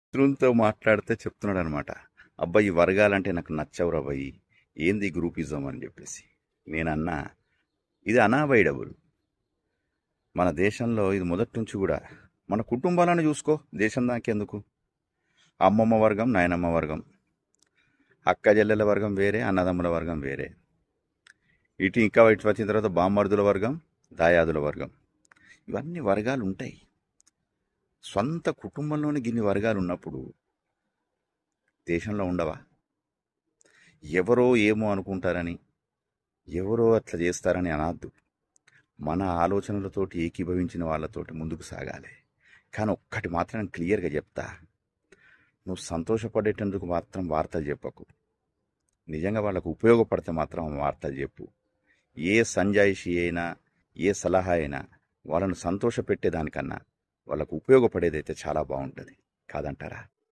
మిత్రునితో మాట్లాడితే చెప్తున్నాడనమాట. అబ్బాయి ఈ వర్గాలంటే నాకు నచ్చవురా భయ్, ఏంది గ్రూపిజం అని చెప్పేసి. నేనన్నా, ఇది అనావైడబుల్. మన దేశంలో ఇది మొదటి నుంచి కూడా మన కుటుంబాలను చూసుకో, దేశం దాకెందుకు. అమ్మమ్మ వర్గం, నాయనమ్మ వర్గం, అక్క చెల్లెల వర్గం వేరే, అన్నదమ్ముల వర్గం వేరే. ఇంకా ఇటు వచ్చిన తర్వాత బామ్మర్దుల వర్గం, దాయాదుల వర్గం. ఇవన్నీ వర్గాలు ఉంటాయి. సొంత కుటుంబంలోని గిన్ని వర్గాలు ఉన్నప్పుడు దేశంలో ఉండవా? ఎవరో ఏమో అనుకుంటారని, ఎవరో అట్లా చేస్తారని అనద్దు. మన ఆలోచనలతోటి ఏకీభవించిన వాళ్ళతోటి ముందుకు సాగాలి. కానీ ఒక్కటి మాత్రం క్లియర్గా చెప్తా, నువ్వు సంతోషపడేటందుకు మాత్రం వార్తలు చెప్పకు. నిజంగా వాళ్ళకు ఉపయోగపడితే మాత్రం వార్తలు చెప్పు. ఏ సంజాయిషి అయినా, ఏ సలహా అయినా వాళ్ళను సంతోషపెట్టేదానికన్నా వాళ్ళకు ఉపయోగపడేదైతే చాలా బాగుంటుంది. కాదంటారా?